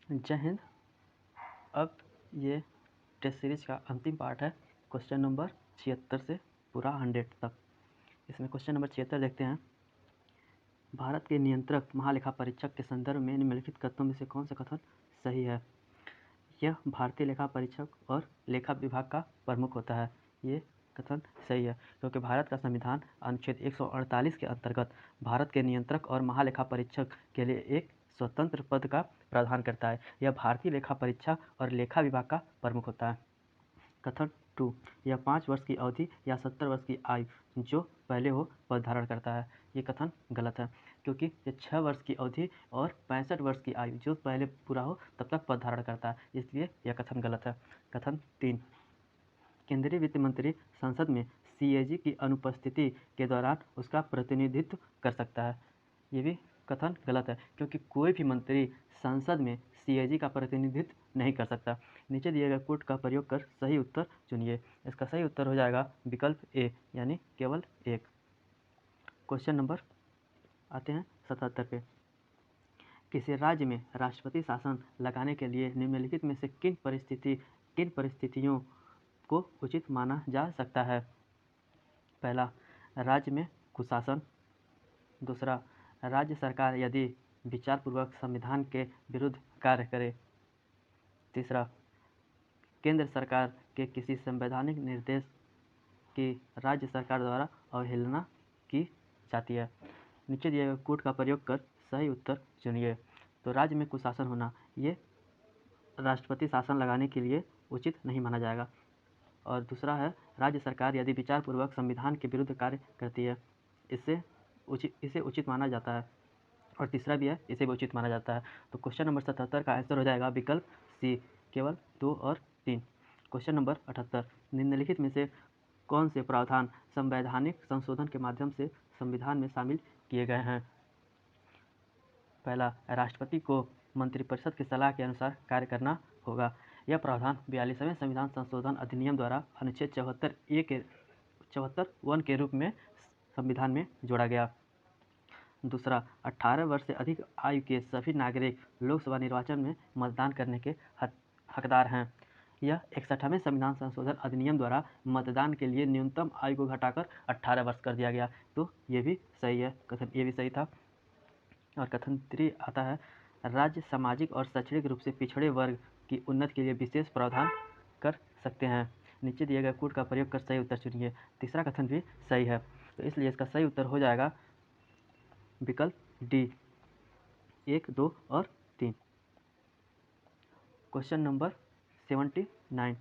जय हिंद। अब ये टेस्ट सीरीज का अंतिम पार्ट है, क्वेश्चन नंबर 76 से पूरा 100 तक। इसमें क्वेश्चन नंबर 76 देखते हैं। भारत के नियंत्रक महालेखा परीक्षक के संदर्भ में निम्नलिखित कथनों में से कौन सा कथन सही है? यह भारतीय लेखा परीक्षक और लेखा विभाग का प्रमुख होता है। ये कथन सही है, क्योंकि भारत का संविधान अनुच्छेद 148 के अंतर्गत भारत के नियंत्रक और महालेखा परीक्षक के लिए एक स्वतंत्र पद का प्रावधान करता है। यह भारतीय लेखा परीक्षा और लेखा विभाग का प्रमुख होता है। कथन 2, यह 5 वर्ष की अवधि या 70 वर्ष की आयु जो पहले हो पद धारण करता है। ये कथन गलत है, क्योंकि ये 6 वर्ष की अवधि और 65 वर्ष की आयु जो पहले पूरा हो तब तक पद धारण करता है, इसलिए यह कथन गलत है। कथन 3, केंद्रीय वित्त मंत्री संसद में सीएजी की अनुपस्थिति के दौरान उसका प्रतिनिधित्व कर सकता है। ये भी कथन गलत है, क्योंकि कोई भी मंत्री संसद में सीएजी का प्रतिनिधित्व नहीं कर सकता। नीचे दिए गए कोड का प्रयोग कर सही उत्तर चुनिए। इसका सही उत्तर हो जाएगा विकल्प ए, यानी केवल एक। क्वेश्चन नंबर आते हैं 77 पे। किसी राज्य में राष्ट्रपति शासन लगाने के लिए निम्नलिखित में से किन परिस्थितियों को उचित माना जा सकता है? पहला, राज्य में कुशासन। दूसरा, राज्य सरकार यदि विचारपूर्वक संविधान के विरुद्ध कार्य करे। तीसरा, केंद्र सरकार के किसी संवैधानिक निर्देश की राज्य सरकार द्वारा अवहेलना की जाती है। नीचे दिए गए कोड का प्रयोग कर सही उत्तर चुनिए। तो राज्य में कुशासन होना, ये राष्ट्रपति शासन लगाने के लिए उचित नहीं माना जाएगा। और दूसरा है, राज्य सरकार यदि विचारपूर्वक संविधान के विरुद्ध कार्य करती है, इसे उचित माना जाता है। और तीसरा भी है, इसे भी उचित माना जाता है। तो क्वेश्चन नंबर 77 का आंसर हो जाएगा विकल्प सी, केवल 2 और 3। क्वेश्चन नंबर 78, निम्नलिखित में से कौन से प्रावधान संवैधानिक संशोधन के माध्यम से संविधान में शामिल किए गए हैं? पहला, राष्ट्रपति को मंत्रिपरिषद की सलाह के अनुसार कार्य करना होगा। यह प्रावधान 42वें संविधान संशोधन अधिनियम द्वारा अनुच्छेद 74(1) के रूप में संविधान में जोड़ा गया। दूसरा, 18 वर्ष से अधिक आयु के सभी नागरिक लोकसभा निर्वाचन में मतदान करने के हकदार हैं। यह 61वें संविधान संशोधन अधिनियम द्वारा मतदान के लिए न्यूनतम आयु को घटाकर 18 वर्ष कर दिया गया। तो ये भी सही है, कथन ये भी सही था। और कथन 3 आता है, राज्य सामाजिक और शैक्षणिक रूप से पिछड़े वर्ग की उन्नति के लिए विशेष प्रावधान कर सकते हैं। नीचे दिए गए कोड का प्रयोग कर सही उत्तर चुनिए। तीसरा कथन भी सही है, तो इसलिए इसका सही उत्तर हो जाएगा विकल्प डी, 1, 2 और 3। क्वेश्चन नंबर 79,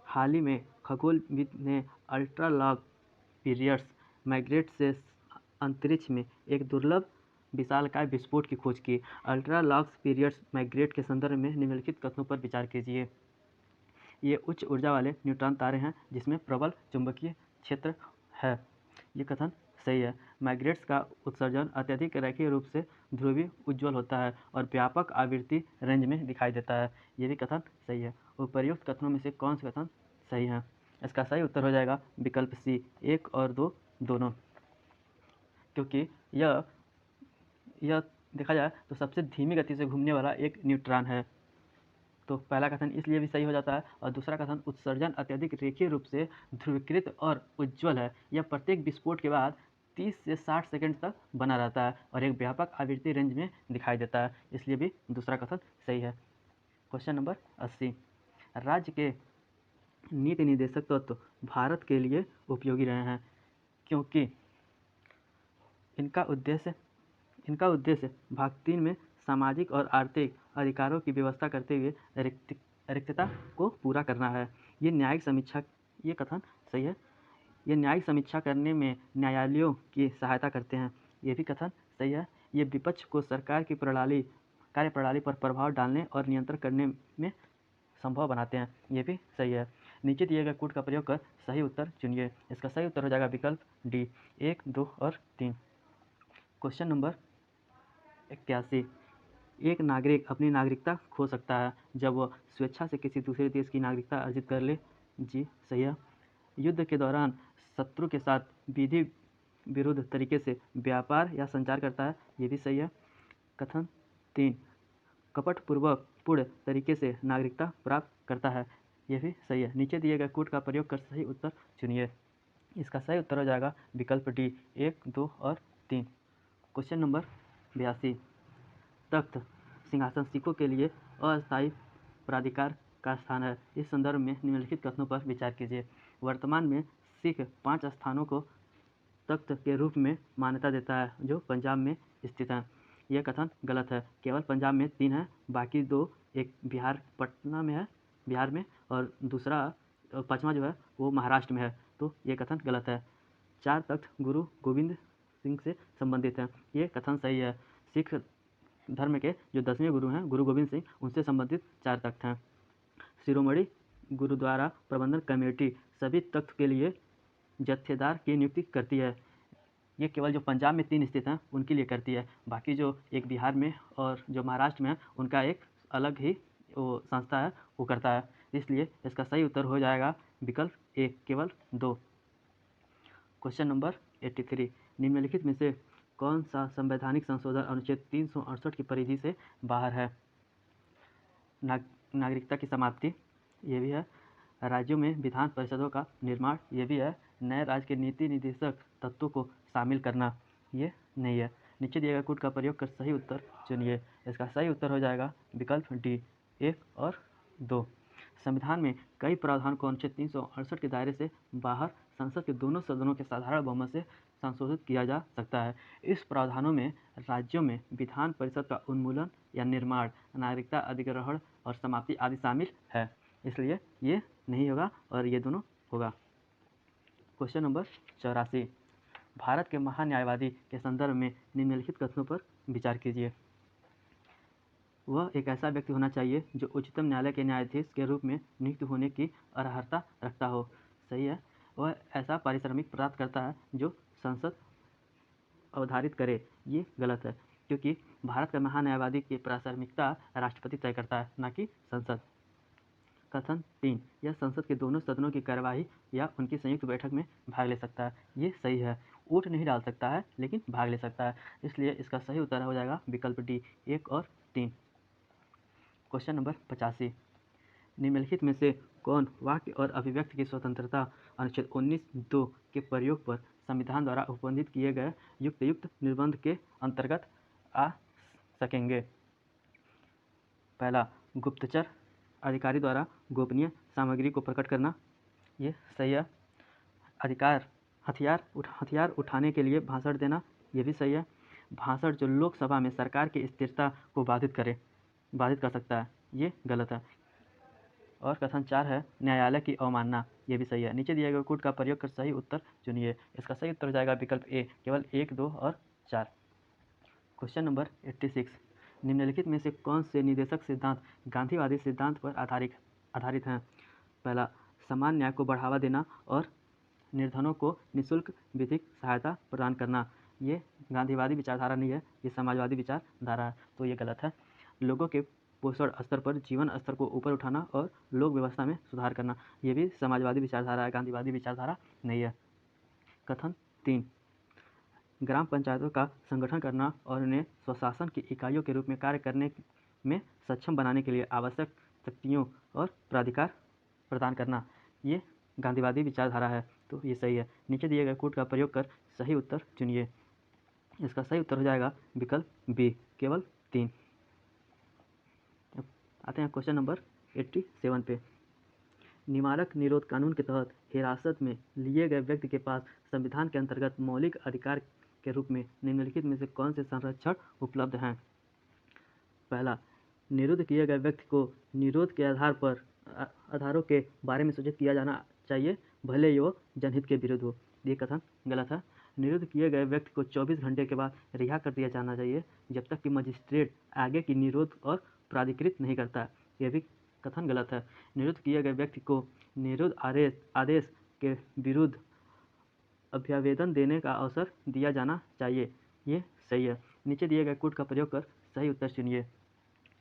हाल ही में खगोलविद ने अल्ट्रा लॉन्ग पीरियड्स मैग्नेट से अंतरिक्ष में एक दुर्लभ विशालकाय विस्फोट की खोज की। अल्ट्रा लॉन्ग पीरियड्स मैग्नेट के संदर्भ में निम्नलिखित कथनों पर विचार कीजिए। ये उच्च ऊर्जा वाले न्यूट्रॉन तारे हैं जिसमें प्रबल चुंबकीय क्षेत्र है। ये कथन सही है। मैग्नेट्स का उत्सर्जन अत्यधिक रैखिक रूप से ध्रुवीय उज्ज्वल होता है और व्यापक आवृत्ति रेंज में दिखाई देता है। ये भी कथन सही है। उपर्युक्त कथनों में से कौन से कथन सही है? इसका सही उत्तर हो जाएगा विकल्प सी, 1 और 2 दोनों, क्योंकि यह देखा जाए तो सबसे धीमी गति से घूमने वाला एक न्यूट्रॉन है। तो पहला कथन इसलिए भी सही हो जाता है। और दूसरा कथन, उत्सर्जन अत्यधिक रेखीय रूप से ध्रुवीकृत और उज्ज्वल है। यह प्रत्येक विस्फोट के बाद 30 से 60 सेकंड तक बना रहता है और एक व्यापक आवृत्ति रेंज में दिखाई देता है, इसलिए भी दूसरा कथन सही है। क्वेश्चन नंबर 80, राज्य के नीति निर्देशक तत्व भारत के लिए उपयोगी रहे हैं क्योंकि इनका उद्देश्य भाग 3 में सामाजिक और आर्थिक अधिकारों की व्यवस्था करते हुए रिक्तता को पूरा करना है। ये कथन सही है। ये न्यायिक समीक्षा करने में न्यायालयों की सहायता करते हैं। ये भी कथन सही है। ये विपक्ष को सरकार की कार्यप्रणाली पर प्रभाव डालने और नियंत्रण करने में संभव बनाते हैं। ये भी सही है। नीचे दिए गए कोड का प्रयोग कर सही उत्तर चुनिए। इसका सही उत्तर हो जाएगा विकल्प डी, 1, 2 और 3। क्वेश्चन नंबर 81, एक नागरिक अपनी नागरिकता खो सकता है जब वह स्वेच्छा से किसी दूसरे देश की नागरिकता अर्जित कर ले। जी सही है। युद्ध के दौरान शत्रु के साथ विधि विरुद्ध तरीके से व्यापार या संचार करता है। ये भी सही है। कथन 3, कपटपूर्वक पूर्ण तरीके से नागरिकता प्राप्त करता है। ये भी सही है। नीचे दिए गए कोड का प्रयोग कर सही उत्तर चुनिए। इसका सही उत्तर हो जाएगा विकल्प डी 1, 2 और 3। Question number 82। तख्त सिंहासन सिखों के लिए अस्थायी प्राधिकार का स्थान है। इस संदर्भ में निम्नलिखित कथनों पर विचार कीजिए। वर्तमान में सिख 5 स्थानों को तख्त के रूप में मान्यता देता है जो पंजाब में स्थित है। यह कथन गलत है। केवल पंजाब में 3 है, बाकी 2, एक बिहार पटना में है, बिहार में, और दूसरा 5वां जो है वो महाराष्ट्र में है। तो ये कथन गलत है। 4 तख्त गुरु गोविंद सिंह से संबंधित हैं। ये कथन सही है। सिख धर्म के जो 10वें गुरु हैं गुरु गोविंद सिंह, उनसे संबंधित 4 तख्त हैं। शिरोमणि गुरुद्वारा प्रबंधन कमेटी सभी तख्त के लिए जत्थेदार की नियुक्ति करती है। ये केवल जो पंजाब में 3 स्थित हैं उनके लिए करती है। बाकी जो एक बिहार में और जो महाराष्ट्र में है उनका एक अलग ही वो संस्था है, वो करता है। इसलिए इसका सही उत्तर हो जाएगा विकल्प ए, केवल 2। Question number 83। निम्नलिखित में से कौन सा संवैधानिक संशोधन अनुच्छेद 368 की परिधि से बाहर है? नागरिकता की समाप्ति, ये भी है। राज्यों में विधान परिषदों का निर्माण, ये भी है। नए राज्य के नीति निर्देशक तत्वों को शामिल करना, ये नहीं है। नीचे दिए गए कोड का प्रयोग कर सही उत्तर चुनिए। इसका सही उत्तर हो जाएगा विकल्प डी 1 और 2। संविधान में कई प्रावधान को अनुच्छेद 368 के दायरे से बाहर संसद के दोनों सदनों के साधारण बहुमत से संशोधित किया जा सकता है। इस प्रावधानों में राज्यों में विधान परिषद का उन्मूलन या निर्माण, नागरिकता अधिग्रहण और समाप्ति आदि शामिल है। इसलिए ये नहीं होगा और ये दोनों होगा। Question number 84। भारत के महान्यायवादी के संदर्भ में निम्नलिखित कथनों पर विचार कीजिए। वह एक ऐसा व्यक्ति होना चाहिए जो उच्चतम न्यायालय के न्यायाधीश के रूप में नियुक्त होने की अर्हता रखता हो। सही है। वह ऐसा पारिश्रमिक प्राप्त करता है जो संसद अवधारित करे। ये गलत है, क्योंकि भारत का महान्यायवादी की प्राथमिकता राष्ट्रपति तय करता है, न कि संसद। कथन 3। यह संसद के दोनों सदनों की कार्यवाही या उनकी संयुक्त बैठक में भाग ले सकता है। ये सही है। वोट नहीं डाल सकता है लेकिन भाग ले सकता है। इसलिए इसका सही उत्तर हो जाएगा विकल्प डी 1 और 3। Question number 85। निम्नलिखित में से कौन वाक्य और अभिव्यक्ति की स्वतंत्रता अनुच्छेद 19(2) के प्रयोग पर संविधान द्वारा उपबंधित किए गए युक्त निर्बंध के अंतर्गत आ सकेंगे? पहला, गुप्तचर अधिकारी द्वारा गोपनीय सामग्री को प्रकट करना, ये सही है। अधिकार हथियार उठाने के लिए भाषण देना, ये भी सही है। भाषण जो लोकसभा में सरकार की स्थिरता को बाधित कर सकता है, ये गलत है। और कथन 4 है न्यायालय की अवमानना, ये भी सही है। नीचे दिए गए कोड का प्रयोग कर सही उत्तर चुनिए। इसका सही उत्तर हो जाएगा विकल्प ए, केवल 1, 2 और 4। Question number 86। निम्नलिखित में से कौन से निर्देशक सिद्धांत गांधीवादी सिद्धांत पर आधारित हैं? पहला, समान न्याय को बढ़ावा देना और निर्धनों को निःशुल्क विधिक सहायता प्रदान करना। ये गांधीवादी विचारधारा नहीं है, ये समाजवादी विचारधारा है, तो ये गलत है। लोगों के पोषण स्तर पर जीवन स्तर को ऊपर उठाना और लोक व्यवस्था में सुधार करना, ये भी समाजवादी विचारधारा है, गांधीवादी विचारधारा नहीं है। कथन 3। ग्राम पंचायतों का संगठन करना और उन्हें स्वशासन की इकाइयों के रूप में कार्य करने में सक्षम बनाने के लिए आवश्यक शक्तियों और प्राधिकार प्रदान करना, ये गांधीवादी विचारधारा है, तो ये सही है। नीचे दिए गए कोड का प्रयोग कर सही उत्तर चुनिए। इसका सही उत्तर हो जाएगा विकल्प बी, केवल 3। आते हैं क्वेश्चन नंबर 87 पे। निवारक निरोध कानून के तहत हिरासत में लिए गए व्यक्ति के पास संविधान के अंतर्गत मौलिक अधिकार के रूप में निम्नलिखित में से कौन से संरक्षण उपलब्ध हैं? पहला, निरुद्ध किए गए व्यक्ति को निरोध के आधारों के बारे में सूचित किया जाना चाहिए, भले ही वो जनहित के विरुद्ध हो। ये कथन गलत है। निरुद्ध किए गए व्यक्ति को 24 घंटे के बाद रिहा कर दिया जाना चाहिए, जब तक कि मजिस्ट्रेट आगे की निरोध और प्राधिकृत नहीं करता। यह भी कथन गलत है। निरुद्ध किए गए व्यक्ति को निरोध आदेश के विरुद्ध अभ्यावेदन देने का अवसर दिया जाना चाहिए, ये सही है। नीचे दिए गए कोड का प्रयोग कर सही उत्तर चुनिए।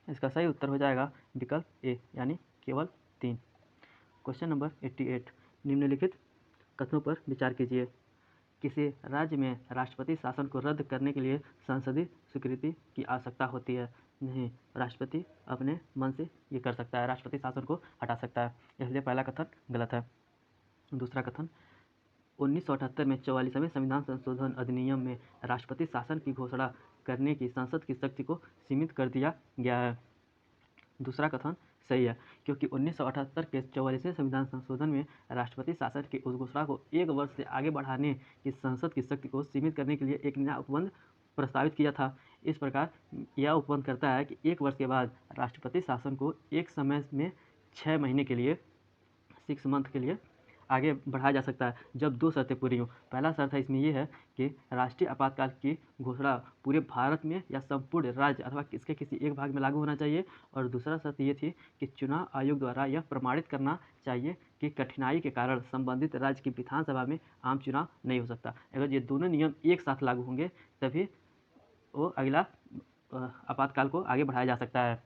इसका सही उत्तर हो जाएगा विकल्प ए, यानी केवल 3। Question number 88। निम्नलिखित कथनों पर विचार कीजिए। किसी राज्य में राष्ट्रपति शासन को रद्द करने के लिए संसदीय स्वीकृति की आवश्यकता होती है। नहीं, राष्ट्रपति अपने मन से ये कर सकता है, राष्ट्रपति शासन को हटा सकता है, इसलिए पहला कथन गलत है। दूसरा कथन, 1978 में 44वें संविधान संशोधन अधिनियम में राष्ट्रपति शासन की घोषणा करने की संसद की शक्ति को सीमित कर दिया गया है। दूसरा कथन सही है, क्योंकि 1978 के 44वें संविधान संशोधन में राष्ट्रपति शासन की उस घोषणा को 1 वर्ष से आगे बढ़ाने की संसद की शक्ति को सीमित करने के लिए एक नया उपबंध प्रस्तावित किया था। इस प्रकार यह उपबंध करता है कि 1 वर्ष के बाद राष्ट्रपति शासन को एक समय में 6 महीने के लिए 6 मंथ के लिए आगे बढ़ाया जा सकता है, जब 2 शर्तें पूरी हों। पहला शर्त है इसमें ये है कि राष्ट्रीय आपातकाल की घोषणा पूरे भारत में या संपूर्ण राज्य अथवा इसके किसी एक भाग में लागू होना चाहिए, और दूसरा शर्त ये थी कि चुनाव आयोग द्वारा यह प्रमाणित करना चाहिए कि कठिनाई के कारण संबंधित राज्य की विधानसभा में आम चुनाव नहीं हो सकता। अगर ये दोनों नियम एक साथ लागू होंगे तभी वो अगला आपातकाल को आगे बढ़ाया जा सकता है,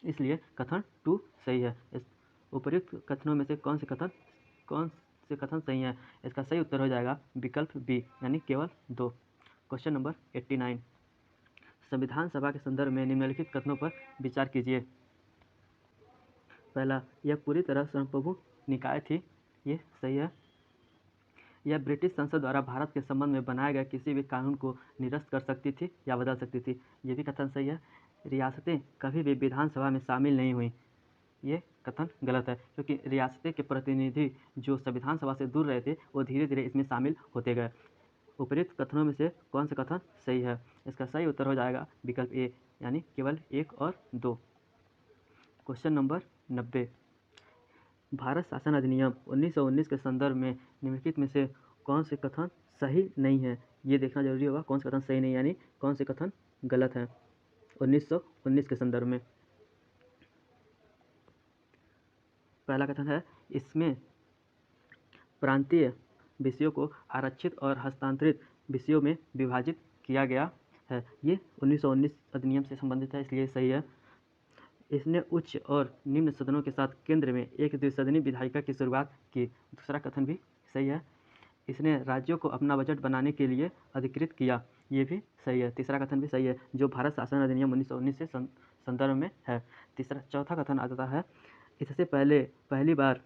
इसलिए कथन 2 सही है। इस उपर्युक्त कथनों में से कौन से कथन सही हैं? इसका सही उत्तर हो जाएगा विकल्प बी, यानी केवल 2। क्वेश्चन नंबर 89, संविधान सभा के संदर्भ में निम्नलिखित कथनों पर विचार कीजिए। पहला, यह पूरी तरह संप्रभु निकाय थी, ये सही है। यह ब्रिटिश संसद द्वारा भारत के संबंध में बनाए गए किसी भी कानून को निरस्त कर सकती थी या बदल सकती थी, ये भी कथन सही है। रियासतें कभी भी विधानसभा में शामिल नहीं हुई, ये कथन गलत है, क्योंकि रियासतें के प्रतिनिधि जो संविधान सभा से दूर रहे थे वो धीरे धीरे इसमें शामिल होते गए। उपर्युक्त कथनों में से कौन सा कथन सही है? इसका सही उत्तर हो जाएगा विकल्प ए, यानी केवल 1 और 2। क्वेश्चन नंबर 90, भारत शासन अधिनियम 1919 के संदर्भ में निम्नलिखित में से कौन से कथन सही नहीं है? ये देखना जरूरी होगा कौन से कथन सही नहीं, यानी कौन से कथन गलत है 1919 के संदर्भ में। पहला कथन है, इसमें प्रांतीय विषयों को आरक्षित और हस्तांतरित विषयों में विभाजित किया गया है। ये 1919 अधिनियम से संबंधित है, इसलिए सही है। इसने उच्च और निम्न सदनों के साथ केंद्र में एक द्विसदनी विधायिका की शुरुआत की, दूसरा कथन भी सही है। इसने राज्यों को अपना बजट बनाने के लिए अधिकृत किया, ये भी सही है। तीसरा कथन भी सही है, जो भारत शासन अधिनियम 1919 से संदर्भ में है। चौथा कथन आता है, इससे पहली बार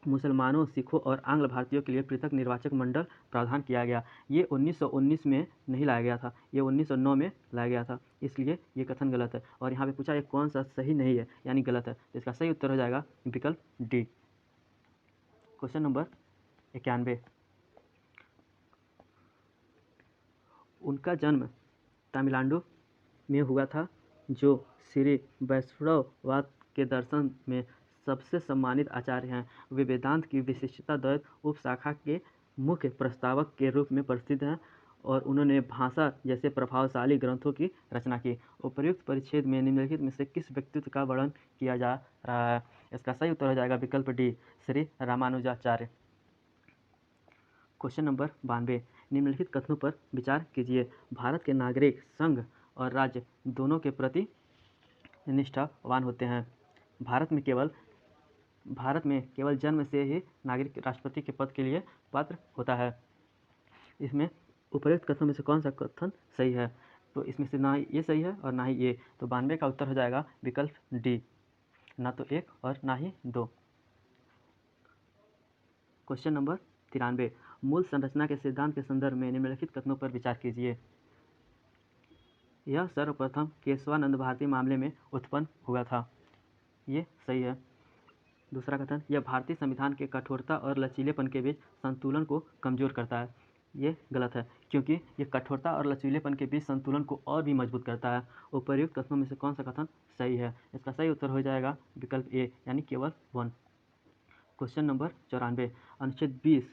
मुसलमानों, सिखों और आंग्ल भारतीयों के लिए पृथक निर्वाचक मंडल प्रावधान किया गया। ये 1919 में नहीं लाया गया था, ये 1909 में लाया गया था, इसलिए ये कथन गलत है। और यहाँ पे पूछा है कौन सा सही नहीं है, यानी गलत है, तो इसका सही उत्तर हो जाएगा विकल्प डी। क्वेश्चन नंबर 91, उनका जन्म तमिलनाडु में हुआ था, जो श्री वैष्णववाद के दर्शन में सबसे सम्मानित आचार्य हैं। वे वेदांत की विशिष्टता द्वैत उपशाखा के मुख्य प्रस्तावक के रूप में प्रसिद्ध हैं और उन्होंने भाषा जैसे प्रभावशाली ग्रंथों की रचना की। उपर्युक्त परिच्छेद में निम्नलिखित में से किस व्यक्तित्व का वर्णन किया जा रहा है? इसका सही उत्तर हो जाएगा विकल्प D, Shri Ramanujacharya. Question number 92, निम्नलिखित कथनों पर विचार कीजिए। भारत के नागरिक संघ और राज्य दोनों के प्रति निष्ठावान होते हैं। भारत में केवल जन्म से ही नागरिक राष्ट्रपति के पद के लिए पात्र होता है। इसमें उपर्युक्त कथनों में से कौन सा कथन सही है? तो इसमें से ना ही ये सही है और ना ही ये, तो 92 का उत्तर हो जाएगा विकल्प डी, ना तो 1 और ना ही 2। क्वेश्चन नंबर 93, मूल संरचना के सिद्धांत के संदर्भ में निम्नलिखित कथनों पर विचार कीजिए। यह सर्वप्रथम केशवानंद भारती मामले में उत्पन्न हुआ था, ये सही है। दूसरा कथन, यह भारतीय संविधान के कठोरता और लचीलेपन के बीच संतुलन को कमजोर करता है, ये गलत है, क्योंकि ये कठोरता और लचीलेपन के बीच संतुलन को और भी मजबूत करता है। उपर्युक्त कथनों में से कौन सा कथन सही है? इसका सही उत्तर हो जाएगा विकल्प ए, यानी केवल 1। क्वेश्चन नंबर 94, अनुच्छेद 20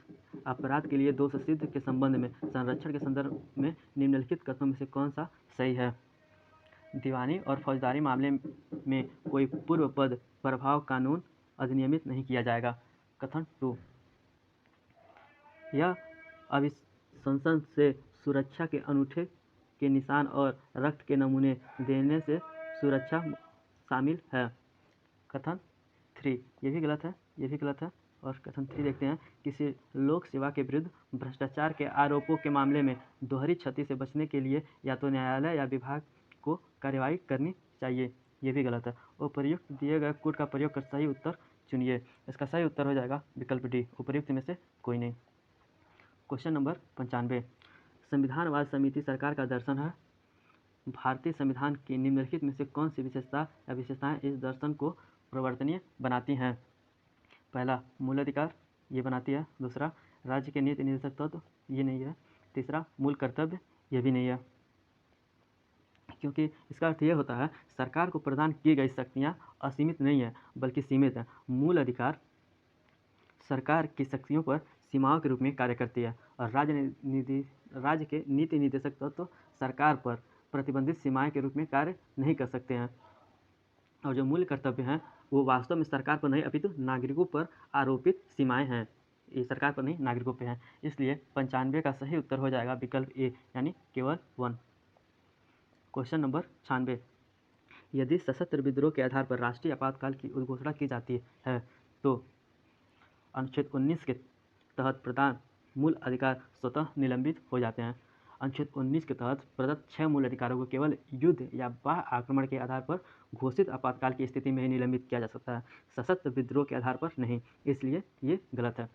अपराध के लिए दोष सिद्ध के संबंध में संरक्षण के संदर्भ में निम्नलिखित कथनों में से कौन सा सही है? दीवानी और फौजदारी मामले में कोई पूर्व पद प्रभाव कानून अधिनियमित नहीं किया जाएगा। कथन 2, यह अभिशंसन से सुरक्षा के अंगूठे के निशान और रक्त के नमूने देने से सुरक्षा शामिल है। कथन 3, ये भी गलत है, ये भी गलत है। और कथन 3 देखते हैं, किसी लोक सेवा के विरुद्ध भ्रष्टाचार के आरोपों के मामले में दोहरी क्षति से बचने के लिए या तो न्यायालय या विभाग को कार्यवाही करनी चाहिए, ये भी गलत है। उपर्युक्त दिए गए कोड का प्रयोग कर सही उत्तर चुनिए। इसका सही उत्तर हो जाएगा विकल्प डी, उपर्युक्त में से कोई नहीं। क्वेश्चन नंबर 95, संविधानवाद समिति सरकार का दर्शन है। भारतीय संविधान की निम्नलिखित में से कौन सी विशेषता या विशेषताएं इस दर्शन को प्रवर्तनीय बनाती हैं? पहला, मूल अधिकार, ये बनाती है। दूसरा, राज्य के नीति निर्देशक तत्व, ये नहीं है। तीसरा, मूल कर्तव्य, ये भी नहीं है, क्योंकि इसका अर्थ ये होता है सरकार को प्रदान की गई शक्तियाँ असीमित नहीं है बल्कि सीमित है। मूल अधिकार सरकार की शक्तियों पर सीमाओं के रूप में कार्य करती है और राज्य के नीति निर्देशक तत्व सरकार पर प्रतिबंधित सीमाएं के रूप में कार्य नहीं कर सकते हैं। और जो मूल कर्तव्य हैं वो वास्तव में सरकार पर नहीं अपितु नागरिकों पर आरोपित सीमाएं हैं, ये सरकार पर नहीं नागरिकों पर हैं। इसलिए 95 का सही उत्तर हो जाएगा विकल्प ए, यानी केवल 1। क्वेश्चन नंबर 96, यदि सशस्त्र विद्रोह के आधार पर राष्ट्रीय आपातकाल की उद्घोषणा की जाती है तो अनुच्छेद 19 के तहत प्रदान मूल अधिकार स्वतः निलंबित हो जाते हैं। अनुच्छेद 19 के तहत प्रदत्त 6 मूल अधिकारों को केवल युद्ध या बाह्य आक्रमण के आधार पर घोषित आपातकाल की स्थिति में ही निलंबित किया जा सकता है, सशस्त्र विद्रोह के आधार पर नहीं, इसलिए ये गलत है।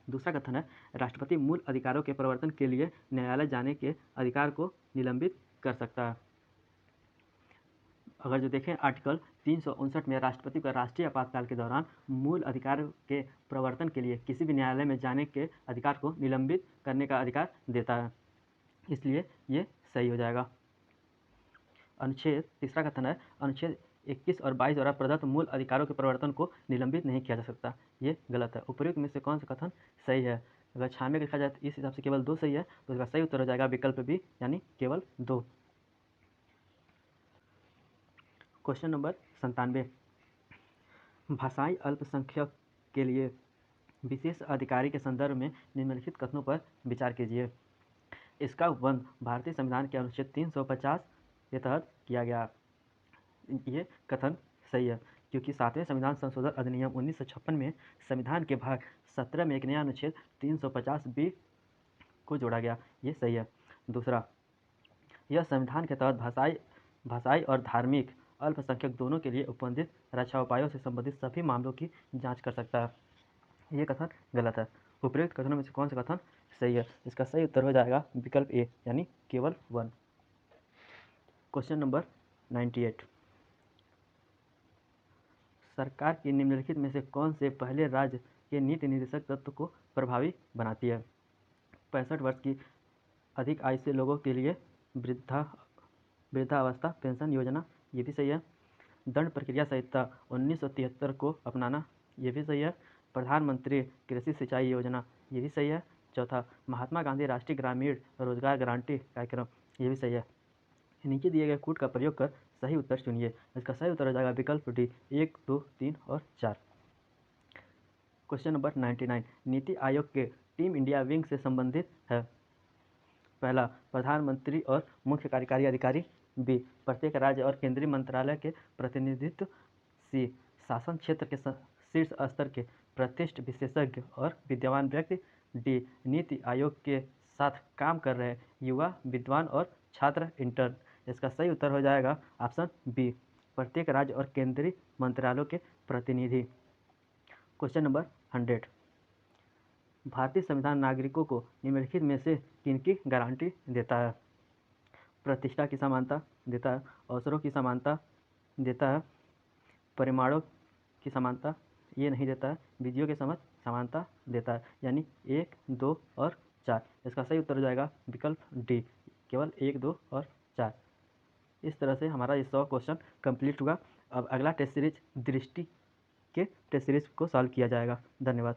दूसरा कथन है राष्ट्रपति मूल अधिकारों के प्रवर्तन के लिए न्यायालय जाने के अधिकार को निलंबित कर सकता है। अगर जो देखें आर्टिकल 359 में राष्ट्रपति को राष्ट्रीय आपातकाल के दौरान मूल अधिकार के प्रवर्तन के लिए किसी भी न्यायालय में जाने के अधिकार को निलंबित करने का अधिकार देता है, इसलिए ये सही हो जाएगा। तीसरा कथन है अनुच्छेद 21 और 22 द्वारा प्रदत्त मूल अधिकारों के प्रवर्तन को निलंबित नहीं किया जा सकता, ये गलत है। उपर्युक्त में से कौन सा कथन सही है? अगर 96 देखा जाए तो इस हिसाब से केवल 2 सही है, तो इसका सही उत्तर हो जाएगा विकल्प बी, यानी केवल 2। क्वेश्चन नंबर 97, भाषाई अल्पसंख्यक के लिए विशेष अधिकारी के संदर्भ में निम्नलिखित कथनों पर विचार कीजिए। इसका उपबंध भारतीय संविधान के अनुच्छेद 350 के तहत किया गया, ये कथन सही है, क्योंकि 7वें संविधान संशोधन अधिनियम 1956 में संविधान के भाग 17 में एक नया अनुच्छेद 350B को जोड़ा गया, ये सही है। दूसरा, यह संविधान के तहत भाषाई और धार्मिक अल्पसंख्यक दोनों के लिए उपबंधित रक्षा उपायों से संबंधित सभी मामलों की जांच कर सकता है, ये कथन गलत है। उपयुक्त कथनों में से कौन सा कथन सही है? इसका सही उत्तर हो जाएगा विकल्प ए, यानी केवल 1। क्वेश्चन नंबर 98, सरकार की निम्नलिखित में से कौन से पहले राज्य के नीति निर्देशक तत्व को प्रभावी बनाती है? 65 वर्ष की अधिक आयु से लोगों के लिए वृद्धावस्था पेंशन योजना, ये भी सही है। दंड प्रक्रिया संहिता 1973 को अपनाना, ये भी सही है। प्रधानमंत्री कृषि सिंचाई योजना, ये भी सही है। चौथा, महात्मा गांधी राष्ट्रीय ग्रामीण रोजगार गारंटी कार्यक्रम, ये भी सही है। नीचे दिए गए कोड का प्रयोग कर सही उत्तर चुनिए। इसका सही उत्तर हो जाएगा विकल्प डी, 1, 2, 3 और 4। क्वेश्चन नंबर 99, नीति आयोग के टीम इंडिया विंग से संबंधित है। पहला, प्रधानमंत्री और मुख्य कार्यकारी अधिकारी। बी, प्रत्येक राज्य और केंद्रीय मंत्रालय के प्रतिनिधित्व। सी, शासन क्षेत्र के शीर्ष स्तर के प्रतिष्ठित विशेषज्ञ और विद्वान व्यक्ति। डी, नीति आयोग के साथ काम कर रहे युवा विद्वान और छात्र इंटर्न। इसका सही उत्तर हो जाएगा ऑप्शन बी, प्रत्येक राज्य और केंद्रीय मंत्रालयों के प्रतिनिधि। क्वेश्चन नंबर 100, भारतीय संविधान नागरिकों को निम्नलिखित में से किनकी गारंटी देता है? प्रतिष्ठा की समानता देता है, अवसरों की समानता देता है, परिमाणों की समानता ये नहीं देता है, विधियों के समझ समानता देता है, यानी 1, 2 और 4। इसका सही उत्तर हो जाएगा विकल्प डी, केवल 1, 2 और 4। इस तरह से हमारा ये 100 क्वेश्चन कंप्लीट हुआ। अब अगला टेस्ट सीरीज दृष्टि के टेस्ट सीरीज को सॉल्व किया जाएगा। धन्यवाद।